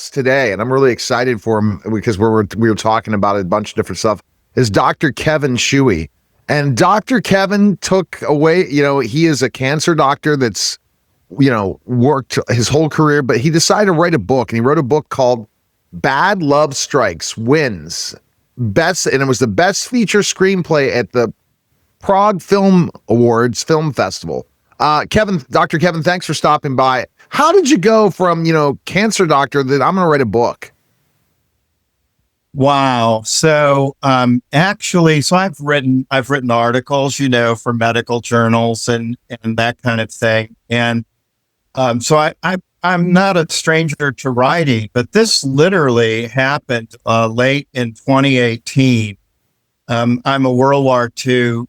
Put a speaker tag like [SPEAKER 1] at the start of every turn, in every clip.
[SPEAKER 1] today, and I'm really excited for him because we were talking about a bunch of different stuff, is Dr. Kevin Schewe. And Dr. Kevin took away, he is a cancer doctor that's, worked his whole career, but he decided to write a book, and he wrote a book called Bad Love Strikes Wins Best, and it was the best feature screenplay at the Prague Film Awards Film Festival. Dr. Kevin, thanks for stopping by. How did you go from, cancer doctor that I'm going to write a book?
[SPEAKER 2] Wow. So, actually, I've written articles, for medical journals and that kind of thing. And, I'm not a stranger to writing, but this literally happened, late in 2018. I'm a World War II,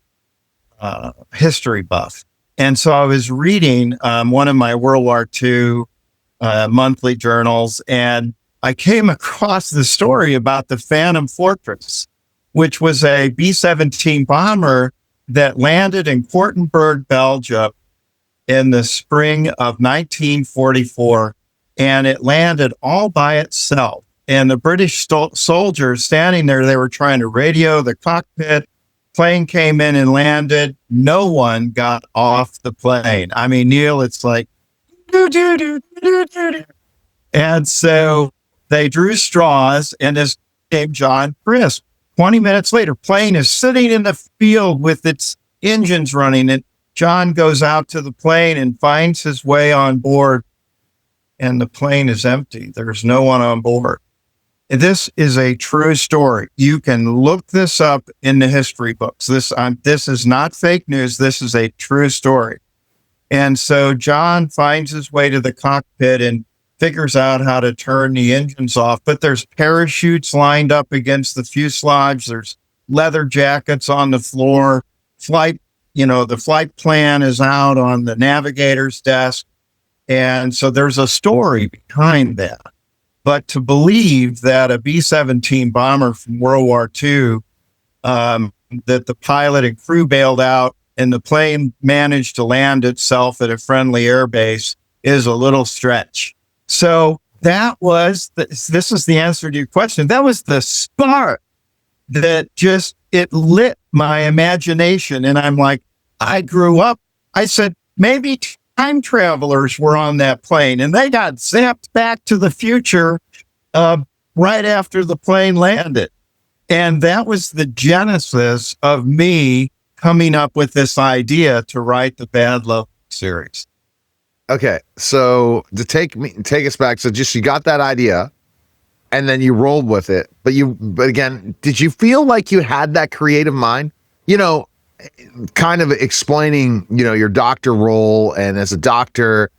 [SPEAKER 2] history buff. And so I was reading one of my World War II monthly journals, and I came across the story about the Phantom Fortress, which was a B-17 bomber that landed in Kortenberg, Belgium in the spring of 1944, and it landed all by itself. And the British soldiers standing there, they were trying to radio the cockpit. Plane came in and landed. No one got off the plane. I mean, Neil, it's like, doo, doo, doo, doo, doo, doo. And so they drew straws, and this came John Crisp. 20 minutes later, plane is sitting in the field with its engines running, and John goes out to the plane and finds his way on board, and the plane is empty. There's no one on board. This is a true story. You can look this up in the history books. This is not fake news. This is a true story. And so John finds his way to the cockpit and figures out how to turn the engines off. But there's parachutes lined up against the fuselage. There's leather jackets on the floor. The flight plan is out on the navigator's desk. And so there's a story behind that. But to believe that a B-17 bomber from World War II, that the pilot and crew bailed out and the plane managed to land itself at a friendly airbase is a little stretch. So that was, this is the answer to your question. That was the spark that it lit my imagination. And I'm like, I grew up, I said, maybe time travelers were on that plane and they got zapped back to the future right after the plane landed. And that was the genesis of me coming up with this idea to write the Bad Love series.
[SPEAKER 1] Okay, so to take us back, so just you got that idea and then you rolled with it. But again, did you feel like you had that creative mind? Kind of explaining, your doctor role, and as a doctor,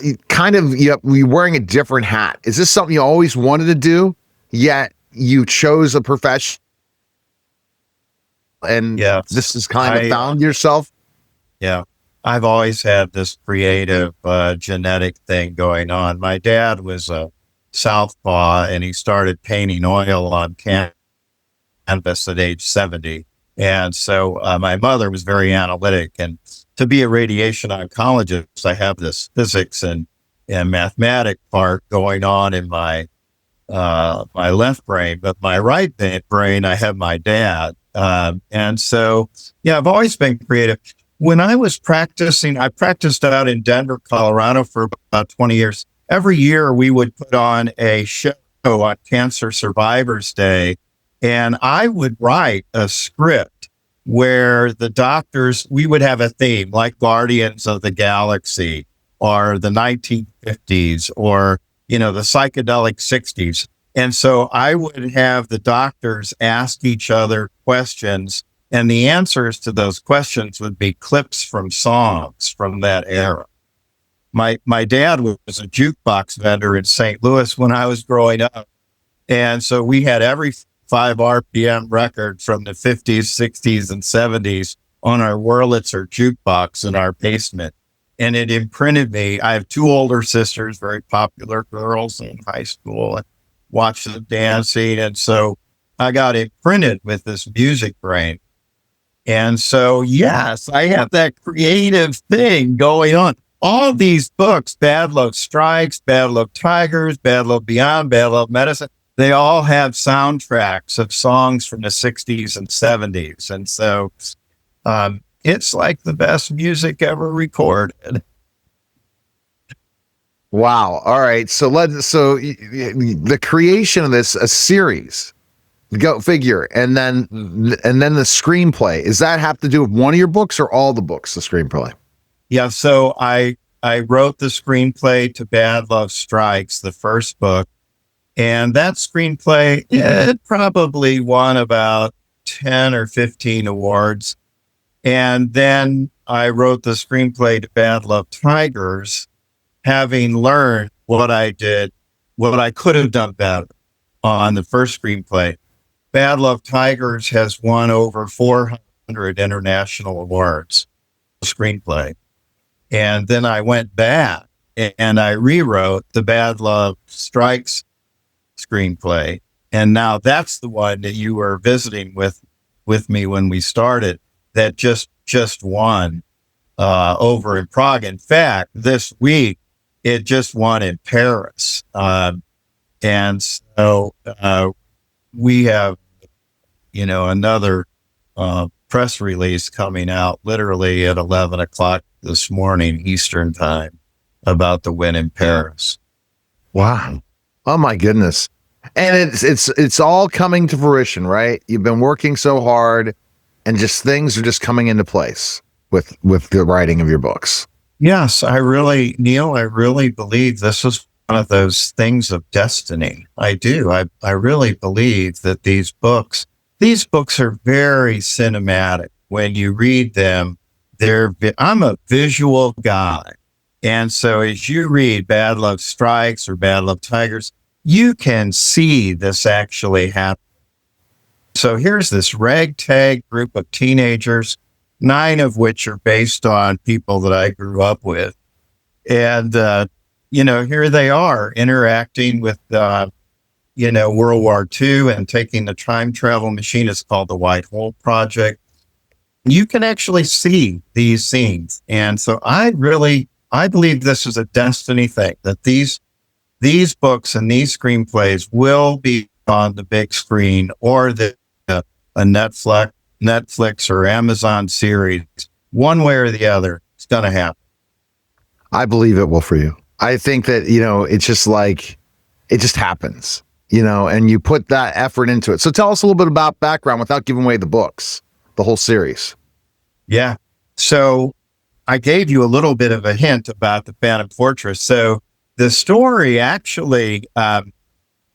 [SPEAKER 1] you're wearing a different hat. Is this something you always wanted to do, yet you chose a profession, and this is kind of found yourself?
[SPEAKER 2] Yeah, I've always had this creative genetic thing going on. My dad was a southpaw, and he started painting oil on canvas at age 70. And so my mother was very analytic, and to be a radiation oncologist, I have this physics and mathematics part going on in my left brain, but my right brain, I have my dad. And so, I've always been creative. When I was practicing, I practiced out in Denver, Colorado for about 20 years. Every year we would put on a show on Cancer Survivors Day, and I would write a script where the doctors, we would have a theme like Guardians of the Galaxy or the 1950s or, the psychedelic 60s. And so I would have the doctors ask each other questions, and the answers to those questions would be clips from songs from that era. My dad was a jukebox vendor in St. Louis when I was growing up. And so we had every 5 RPM record from the 50s, 60s, and 70s on our Wurlitzer jukebox in our basement. And it imprinted me. I have 2 older sisters, very popular girls in high school, and watched them dancing. And so I got imprinted with this music brain. And so, yes, I have that creative thing going on. all these books, Bad Love Strikes, Bad Love Tigers, Bad Love Beyond, Bad Love Medicine, they all have soundtracks of songs from the 60s and 70s. And so it's like the best music ever recorded.
[SPEAKER 1] Wow. All right. So the creation of this, a series, go figure. And then the screenplay, does that have to do with one of your books or all the books, the screenplay?
[SPEAKER 2] Yeah. So I wrote the screenplay to Bad Love Strikes, the first book. And that screenplay, it probably won about 10 or 15 awards. And then I wrote the screenplay to Bad Love Tigers, having learned what I could have done better on the first screenplay. Bad Love Tigers has won over 400 international awards, screenplay. And then I went back and I rewrote the Bad Love Strikes screenplay. And now that's the one that you were visiting with me when we started, that just won over in Prague. In fact, this week, it just won in Paris. And so we have, another press release coming out literally at 11 o'clock this morning, Eastern time, about the win in Paris.
[SPEAKER 1] Wow. Oh my goodness. And it's all coming to fruition, right? You've been working so hard and just things are just coming into place with the writing of your books.
[SPEAKER 2] Yes, Neil, I really believe this is one of those things of destiny. I do. I really believe that these books are very cinematic. When you read them, I'm a visual guy. And so as you read Bad Love Strikes or Bad Love Tigers, you can see this actually happen. So here's this ragtag group of teenagers, 9 of which are based on people that I grew up with. And, here they are interacting with, World War II and taking the time travel machine. It's called the White Hole Project. You can actually see these scenes. And so I believe this is a destiny thing, that these books and these screenplays will be on the big screen or a Netflix or Amazon series, one way or the other. It's going to happen.
[SPEAKER 1] I believe it will for you. I think that, it's just like, it just happens, and you put that effort into it. So tell us a little bit about background without giving away the books, the whole series.
[SPEAKER 2] Yeah. So I gave you a little bit of a hint about the Phantom Fortress. So the story actually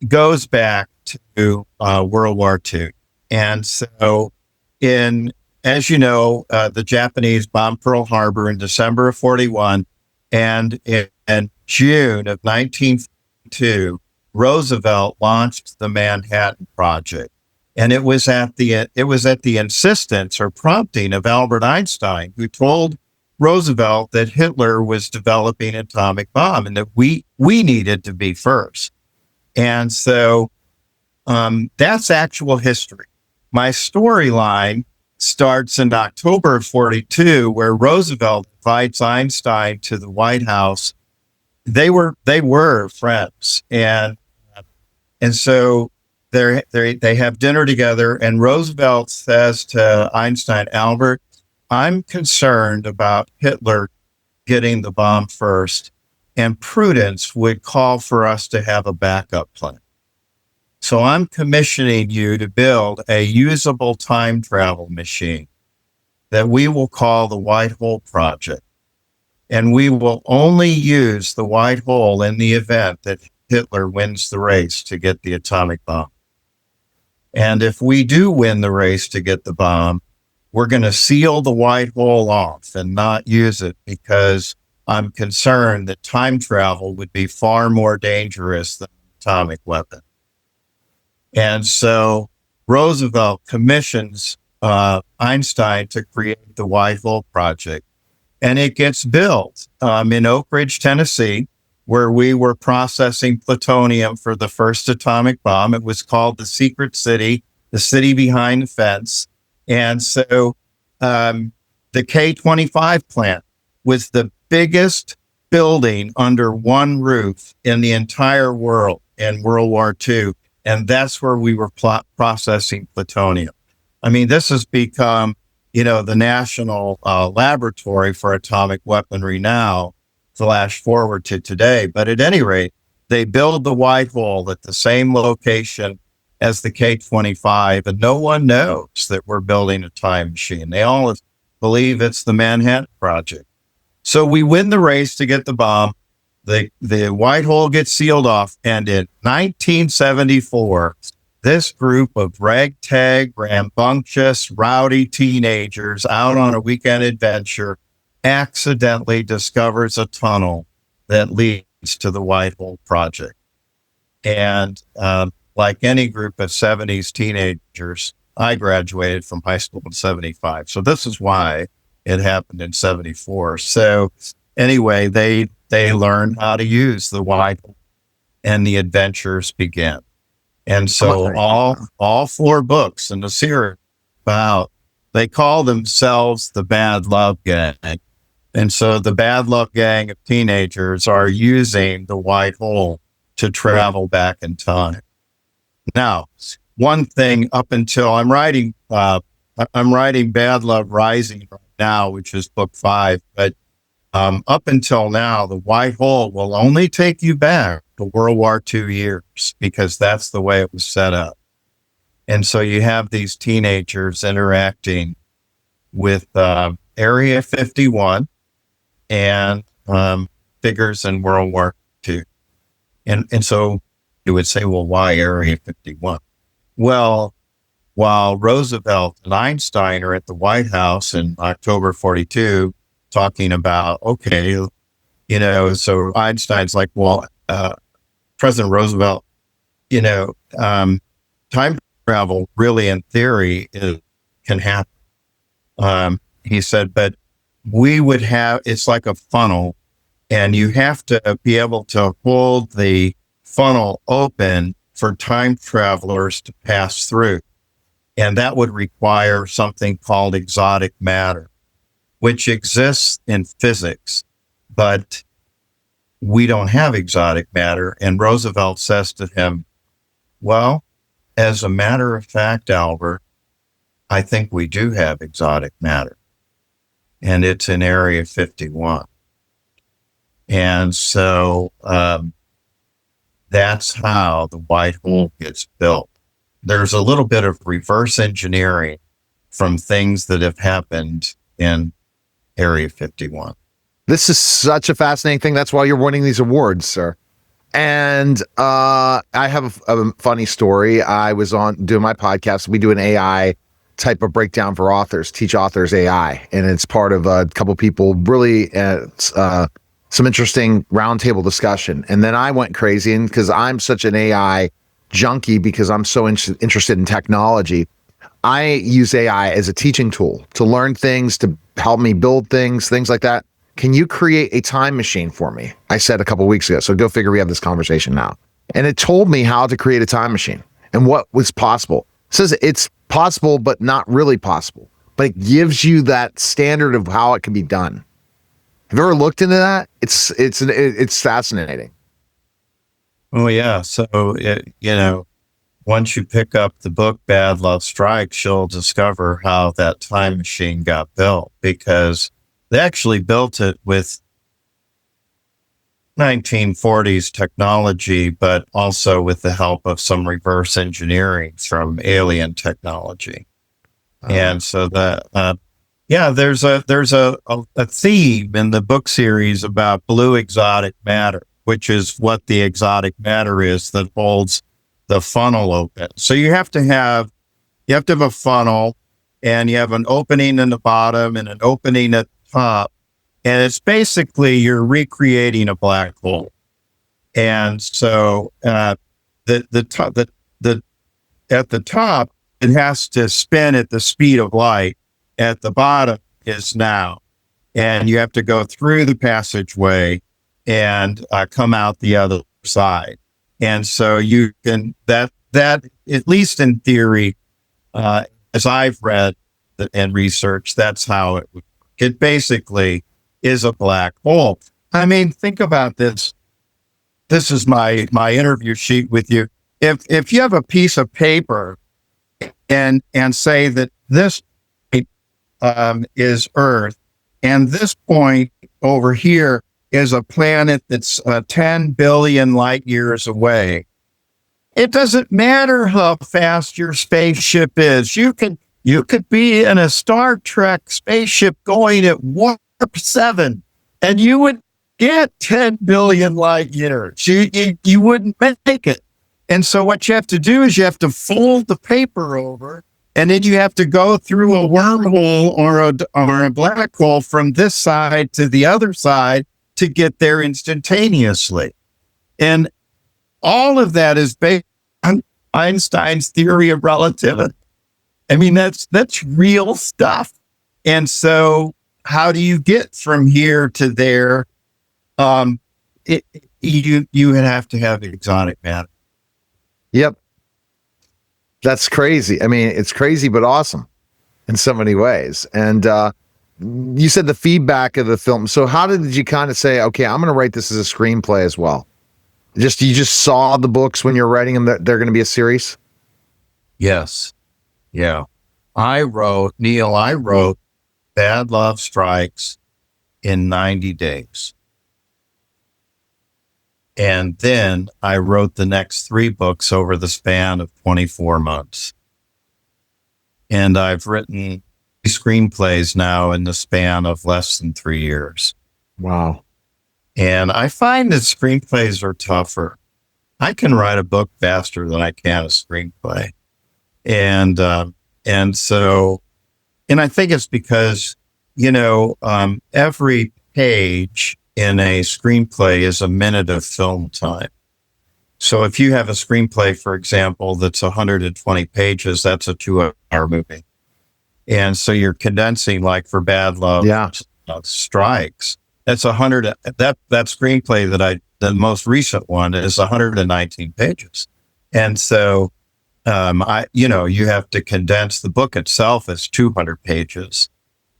[SPEAKER 2] goes back to World War II. And so as you know, the Japanese bombed Pearl Harbor in December of 41. And in June of 1942, Roosevelt launched the Manhattan Project. And it was at the insistence or prompting of Albert Einstein, who told Roosevelt that Hitler was developing an atomic bomb and that we needed to be first. And so that's actual history. My storyline starts in October of 42, where Roosevelt invites Einstein to the White House. They were friends, and so they have dinner together. And Roosevelt says to Einstein, Albert, I'm concerned about Hitler getting the bomb first, and prudence would call for us to have a backup plan. So I'm commissioning you to build a usable time travel machine that we will call the White Hole Project. And we will only use the White Hole in the event that Hitler wins the race to get the atomic bomb. And if we do win the race to get the bomb, we're going to seal the White Hole off and not use it, because I'm concerned that time travel would be far more dangerous than an atomic weapon. And so Roosevelt commissions Einstein to create the White Hole Project. And it gets built in Oak Ridge, Tennessee, where we were processing plutonium for the first atomic bomb. It was called the Secret City, the city behind the fence. And so the K-25 plant was the biggest building under one roof in the entire world in World War II. And that's where we were processing plutonium. I mean, this has become, the national laboratory for atomic weaponry now, flash forward to today. But at any rate, they build the white hole at the same location as the K-25, and no one knows that we're building a time machine. They all believe it's the Manhattan Project. So we win the race to get the bomb. The white hole gets sealed off, and in 1974, this group of ragtag, rambunctious, rowdy teenagers out on a weekend adventure accidentally discovers a tunnel that leads to the White Hole Project. And like any group of 70s teenagers, I graduated from high school in 75. So this is why it happened in 74. So anyway, they learn how to use the White Hole, and the adventures begin. And so all 4 books in the series they call themselves the Bad Love Gang. And so the Bad Love Gang of teenagers are using the white hole to travel back in time. Now, one thing up until I'm writing Bad Love Rising right now, which is book 5, but up until now, the white hole will only take you back to World War II years, because that's the way it was set up. And so you have these teenagers interacting with Area 51 and figures in World War II. And so you would say, well, why Area 51? Well, while Roosevelt and Einstein are at the White House in October 42, talking about, so Einstein's like, well, President Roosevelt, time travel really in theory can happen. He said, but we would have, it's like a funnel, and you have to be able to hold the funnel open for time travelers to pass through. And that would require something called exotic matter, which exists in physics, but we don't have exotic matter. And Roosevelt says to him, well, as a matter of fact, Albert, I think we do have exotic matter, and it's in Area 51. And so that's how the white hole gets built. There's a little bit of reverse engineering from things that have happened in Area 51.
[SPEAKER 1] This is such a fascinating thing. That's why you're winning these awards, sir. And I have a funny story. I was doing my podcast. We do an AI type of breakdown for authors, teach authors AI. And it's part of a couple people, really some interesting roundtable discussion. And then I went crazy, and because I'm such an AI junkie, because I'm so interested in technology, I use AI as a teaching tool to learn things, to help me build things like that. Can you create a time machine for me? I said a couple of weeks ago. So go figure, we have this conversation now. And it told me how to create a time machine and what was possible. It says it's possible, but not really possible. But it gives you that standard of how it can be done. Have you ever looked into that? It's fascinating.
[SPEAKER 2] Oh yeah. So once you pick up the book Bad Love Strikes, you'll discover how that time machine got built, because they actually built it with 1940s technology, but also with the help of some reverse engineering from alien technology. And so there's a theme in the book series about blue exotic matter, which is what the exotic matter is that holds the funnel open. So you have to have a funnel, and you have an opening in the bottom and an opening at the top. And it's basically, you're recreating a black hole. And so at the top, it has to spin at the speed of light. At the bottom is now. And you have to go through the passageway and come out the other side. And so you can, that at least in theory, as I've read and researched, that's how it basically is a black hole. I mean, think about this. This is my interview sheet with you. If you have a piece of paper and say that this is Earth, and this point over here is a planet that's 10 billion light years away. It doesn't matter how fast your spaceship is. You could be in a Star Trek spaceship going at warp 7, and you would get 10 billion light years. You wouldn't make it. And so what you have to do is you have to fold the paper over, and then you have to go through a wormhole or a black hole from this side to the other side to get there instantaneously. And all of that is based on Einstein's theory of relativity. I mean, that's real stuff. And so how do you get from here to there? You would have to have exotic matter.
[SPEAKER 1] Yep. That's crazy. I mean, it's crazy, but awesome in so many ways. And you said the feedback of the film. So how did you kind of say, okay, I'm going to write this as a screenplay as well? You just saw the books when you're writing them that they're going to be a series?
[SPEAKER 2] Yes. Yeah. I wrote Bad Love Strikes in 90 days. And then I wrote the next 3 books over the span of 24 months. And I've written screenplays now in the span of less than 3 years.
[SPEAKER 1] Wow.
[SPEAKER 2] And I find that screenplays are tougher. I can write a book faster than I can a screenplay. And I think it's because, every page in a screenplay is a minute of film time. So if you have a screenplay, for example, that's 120 pages, that's a 2-hour movie. And so you're condensing, like for Bad Love Strikes, that's 100. That screenplay the most recent one is 119 pages. And so, you have to condense. The book itself is 200 pages.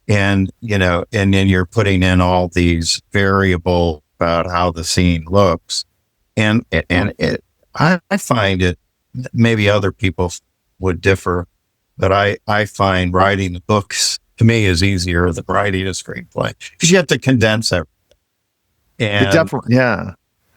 [SPEAKER 2] And then you're putting in all these variables about how the scene looks. I find it, maybe other people would differ, but I find writing the books to me is easier than writing a screenplay because you have to condense everything. And
[SPEAKER 1] it definitely, yeah.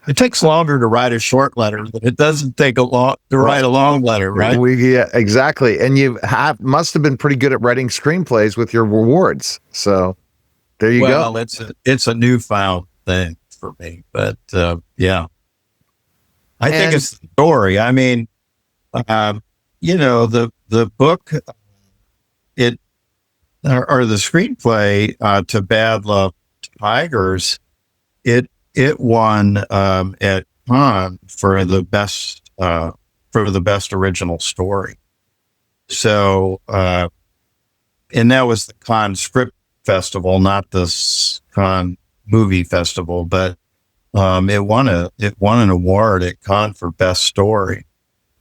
[SPEAKER 2] It takes longer to write a short letter than it doesn't take to write a long letter, right?
[SPEAKER 1] Yeah, exactly. And you must have been pretty good at writing screenplays with your rewards. So there you go.
[SPEAKER 2] Well, it's a newfound thing for me, but yeah. I think it's the story. I mean, the book, the screenplay to Bad Love Tigers, it won at Cannes for the best original story. So, and that was the Cannes Script Festival, not the Cannes Movie Festival, but it won an award at Cannes for best story.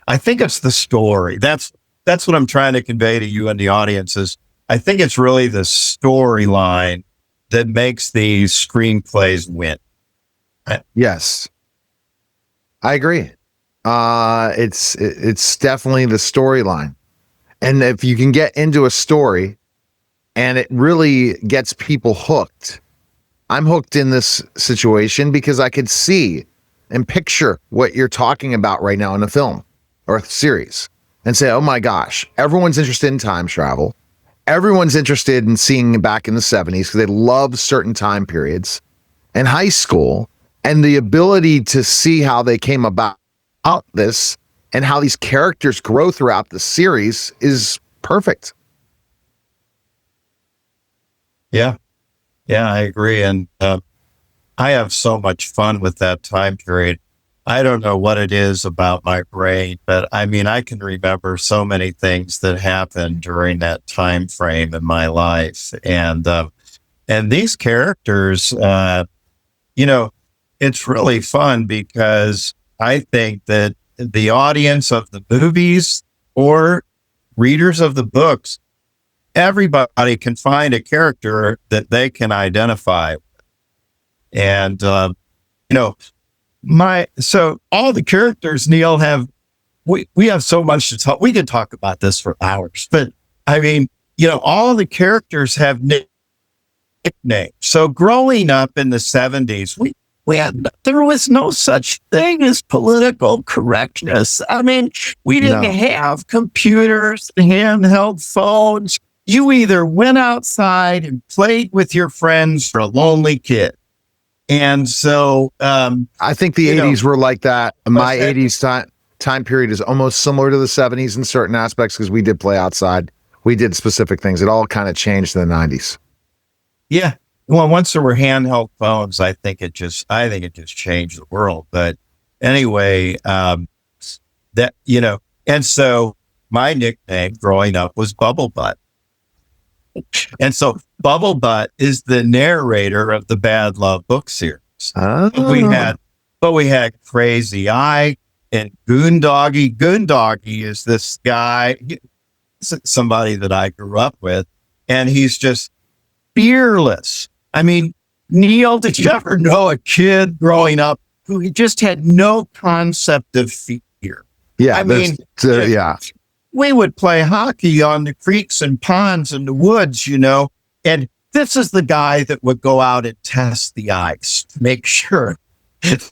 [SPEAKER 2] I think it's the story. That's what I'm trying to convey to you and the audience is I think it's really the storyline that makes these screenplays win.
[SPEAKER 1] Yes, I agree. It's definitely the storyline. And if you can get into a story and it really gets people hooked, I'm hooked in this situation because I could see and picture what you're talking about right now in a film or a series and say, oh my gosh, everyone's interested in time travel. Everyone's interested in seeing back in the 70s because they love certain time periods and high school. And the ability to see how they came about this and how these characters grow throughout the series is perfect.
[SPEAKER 2] Yeah. Yeah, I agree. And I have so much fun with that time period. I don't know what it is about my brain, but I mean, I can remember so many things that happened during that time frame in my life. And these characters, it's really fun because I think that the audience of the movies or readers of the books, everybody can find a character that they can identify with. And, you know, so all the characters, Neil, we have so much to talk. We could talk about this for hours, but I mean, all the characters have nicknames. So growing up in the 70s, there was no such thing as political correctness. I mean, we didn't have computers, handheld phones. You either went outside and played with your friends or a lonely kid. And so,
[SPEAKER 1] I think the 80s were like that. My 80s time period is almost similar to the 70s in certain aspects because we did play outside. We did specific things. It all kind of changed in the 90s.
[SPEAKER 2] Yeah. Well, once there were handheld phones, I think it just changed the world. But anyway, and so my nickname growing up was Bubble Butt. And so Bubble Butt is the narrator of the Bad Love book series.
[SPEAKER 1] Oh.
[SPEAKER 2] But we had Crazy Eye and Goondoggy. Goondoggy is this guy, somebody that I grew up with, and he's just fearless. I mean, Neil, did you ever know a kid growing up who just had no concept of fear?
[SPEAKER 1] Yeah. I mean,
[SPEAKER 2] we would play hockey on the creeks and ponds in the woods, and this is the guy that would go out and test the ice to make sure that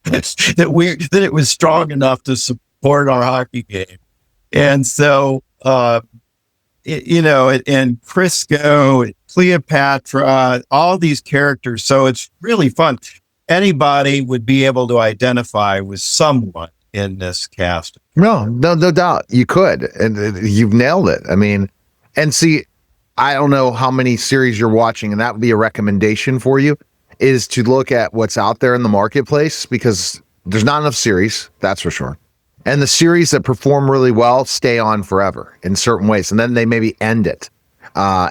[SPEAKER 2] it was strong enough to support our hockey game. And so, and Crisco, and Cleopatra, all these characters. So it's really fun. Anybody would be able to identify with someone in this cast.
[SPEAKER 1] No doubt you could. And you've nailed it. I mean, and see, I don't know how many series you're watching, and that would be a recommendation for you, is to look at what's out there in the marketplace, because there's not enough series, that's for sure. And the series that perform really well stay on forever in certain ways. And then they maybe end it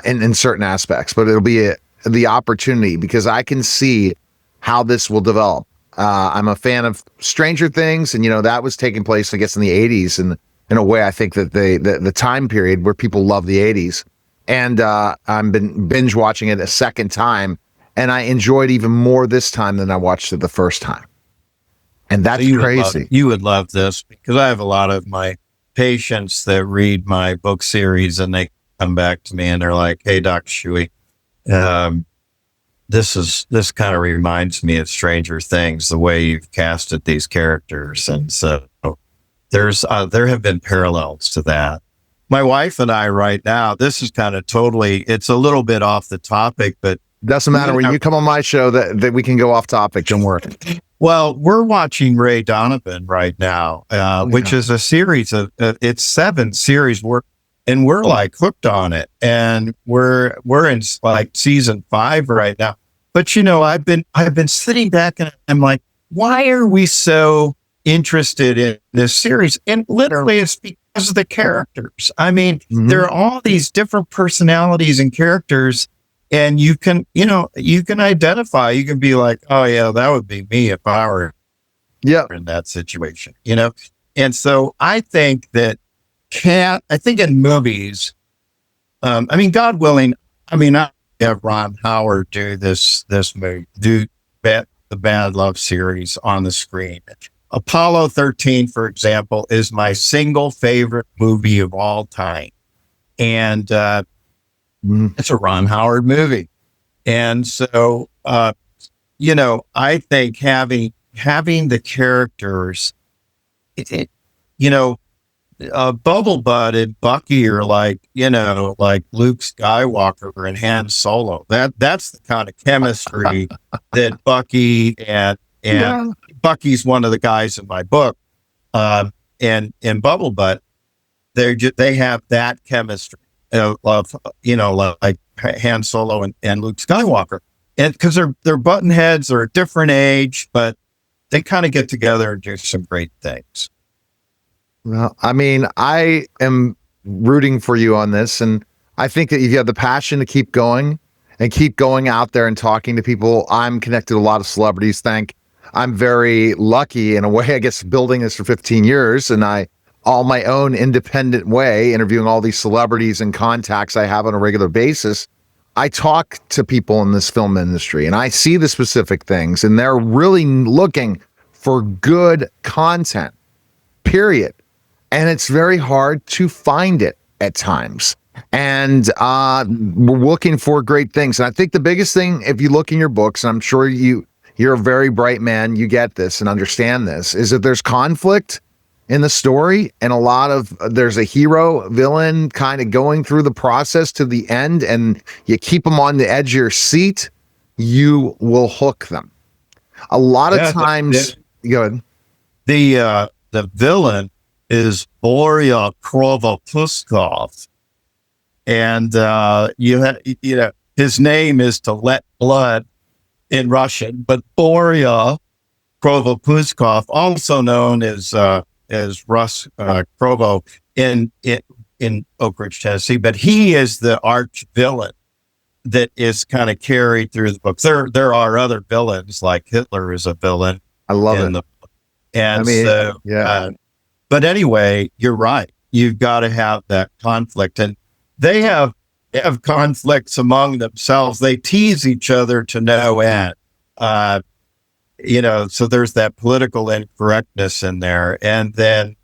[SPEAKER 1] in certain aspects, but it'll be the opportunity, because I can see how this will develop. I'm a fan of Stranger Things, and that was taking place, I guess, in the 80s, and in a way I think that the time period where people love the 80s. And I've been binge watching it a second time, and I enjoyed even more this time than I watched it the first time. And that's crazy.
[SPEAKER 2] You would love this, because I have a lot of my patients that read my book series, and they come back to me and they're like, "Hey, Dr. Schewe, this kind of reminds me of Stranger Things, the way you've casted these characters." And so there have been parallels to that. My wife and I right now, this is kind of it's a little bit off the topic, but
[SPEAKER 1] doesn't matter. When you come on my show, that we can go off topic. Don't worry.
[SPEAKER 2] Well, we're watching Ray Donovan right now, which is a series of it's 7 series. We're like hooked on it, and we're in like season 5 right now. But I've been sitting back and I'm like, why are we so interested in this series? And literally, it's because of the characters. I mean, there are all these different personalities and characters. And you can identify, you can be like, oh yeah, that would be me if I were in that situation, And so I think that in movies, God willing, I have Ron Howard do this movie, the Bad Love series on the screen. Apollo 13, for example, is my single favorite movie of all time. And, it's a Ron Howard movie. And so, I think having the characters, Bubble Butt and Bucky are like Luke Skywalker and Han Solo. That's the kind of chemistry that Bucky and Bucky's one of the guys in my book. And Bubble Butt, they have that chemistry. Like Han Solo and Luke Skywalker, and because they're button heads, they're a different age, but they kind of get together and do some great things.
[SPEAKER 1] Well, I am rooting for you on this, and I think that you have the passion to keep going and keep going out there and talking to people. I'm connected to a lot of celebrities. I'm very lucky in a way, I guess, building this for 15 years, and all my own independent way, interviewing all these celebrities and contacts I have on a regular basis. I talk to people in this film industry and I see the specific things, and they're really looking for good content, period. And it's very hard to find it at times. And we're looking for great things. And I think the biggest thing, if you look in your books, and I'm sure you're a very bright man, you get this and understand this, is that there's conflict in the story, and there's a hero villain kind of going through the process to the end, and you keep them on the edge of your seat, you will hook them. A lot of times, go ahead.
[SPEAKER 2] The villain is Borya Krovopuskov, and his name is to let blood in Russian, but Borya Krovopuskov, also known as Russ Krovo in Oak Ridge, Tennessee, but he is the arch villain that is kind of carried through the book. There are other villains, like Hitler is a villain.
[SPEAKER 1] I love it.
[SPEAKER 2] But anyway, you're right. You've got to have that conflict, and they have conflicts among themselves. They tease each other to no end. So there's that political incorrectness in there. And then,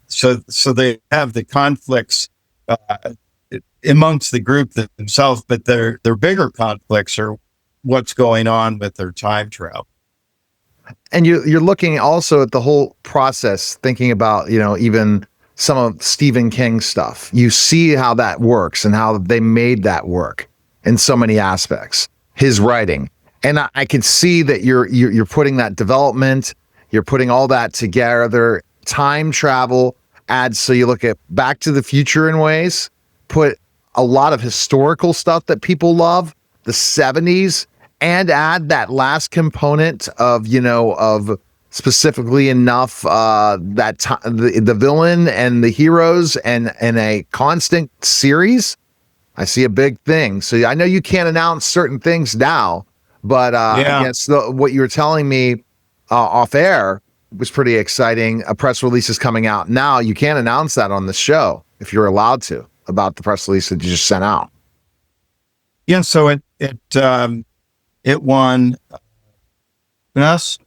[SPEAKER 2] so they have the conflicts, amongst the group themselves, but their bigger conflicts are what's going on with their time travel.
[SPEAKER 1] And you're looking also at the whole process, thinking about, even some of Stephen King's stuff. You see how that works and how they made that work in so many aspects, his writing. And I can see that you're putting that development, you're putting all that together. Time travel adds, so you look at Back to the Future in ways, put a lot of historical stuff that people love, the 70s, and add that last component of specifically enough the villain and the heroes and a constant series. I see a big thing. So I know you can't announce certain things now. But I guess what you were telling me off air was pretty exciting. A press release is coming out now. You can't announce that on the show if you're allowed to, about the press release that you just sent out.
[SPEAKER 2] Yeah, so it won Best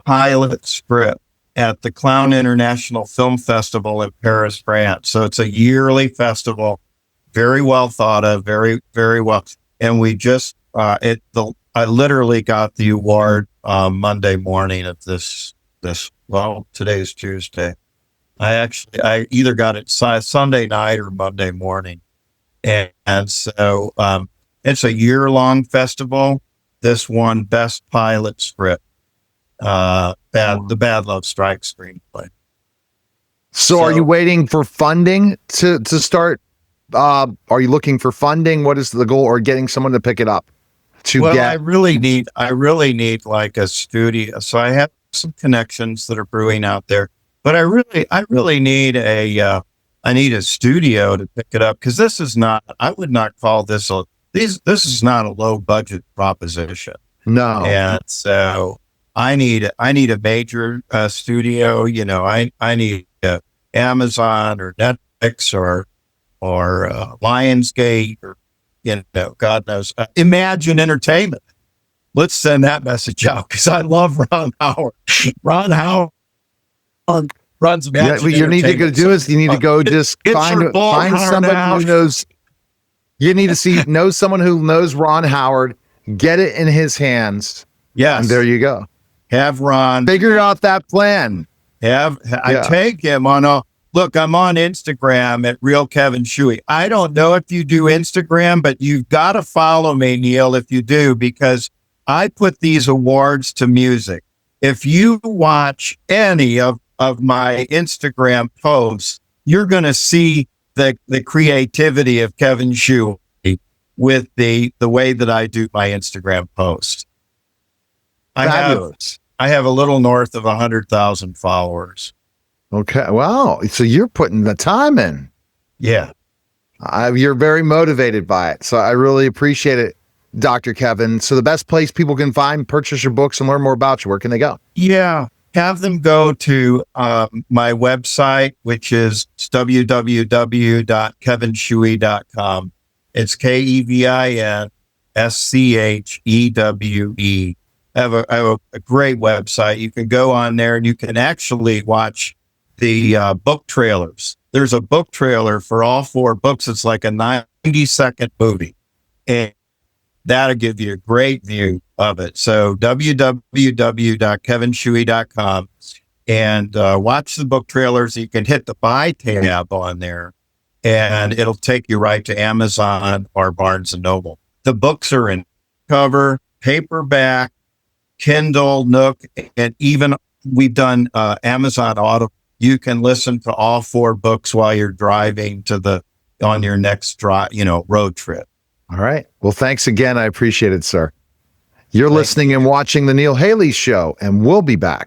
[SPEAKER 2] Pilot Script at the Clown International Film Festival in Paris, France. So it's a yearly festival, very well thought of, very, very well. And we just I literally got the award Monday morning of this. Well, today's Tuesday. I either got it Sunday night or Monday morning, and so it's a year-long festival. This won Best Pilot Script, the Bad Love Strike screenplay.
[SPEAKER 1] So are you waiting for funding to start? Are you looking for funding? What is the goal, or getting someone to pick it up?
[SPEAKER 2] I really need like a studio. So I have some connections that are brewing out there, but I really need a studio to pick it up, because this is not, I would not call this this is not a low budget proposition.
[SPEAKER 1] No.
[SPEAKER 2] And so I need a major studio. I need Amazon or Netflix or Lionsgate, or God knows, Imagine Entertainment. Let's send that message out, because I love Ron Howard. Ron Howard runs Imagine Entertainment.
[SPEAKER 1] What you need to go do is you need to go just find somebody who knows. You need to know someone who knows Ron Howard. Get it in his hands.
[SPEAKER 2] Yes,
[SPEAKER 1] and there you go.
[SPEAKER 2] Have Ron
[SPEAKER 1] figure out that plan.
[SPEAKER 2] I take him on look, I'm on Instagram at Real Kevin Schewe. I don't know if you do Instagram, but you've got to follow me, Neil, if you do, because I put these awards to music. If you watch any of my Instagram posts, you're going to see the creativity of Kevin Schewe with the way that I do my Instagram posts. I have a little north of 100,000 followers.
[SPEAKER 1] Okay. Wow. So you're putting the time in.
[SPEAKER 2] Yeah.
[SPEAKER 1] You're very motivated by it. So I really appreciate it, Dr. Kevin. So the best place people can purchase your books and learn more about you, where can they go?
[SPEAKER 2] Yeah. Have them go to my website, which is www.kevinschewe.com. It's KEVINSCHEWE. I have a great website. You can go on there and you can actually watch the book trailers. There's a book trailer for all 4 books. It's like a 90-second movie. And that'll give you a great view of it. So www.kevinschuwe.com and watch the book trailers. You can hit the buy tab on there and it'll take you right to Amazon or Barnes and Noble. The books are in cover, paperback, Kindle, Nook, and even we've done Amazon Audible. You can listen to all 4 books while you're driving on your next road trip.
[SPEAKER 1] All right. Well, thanks again. I appreciate it, sir. You're listening and watching The Neil Haley Show, and we'll be back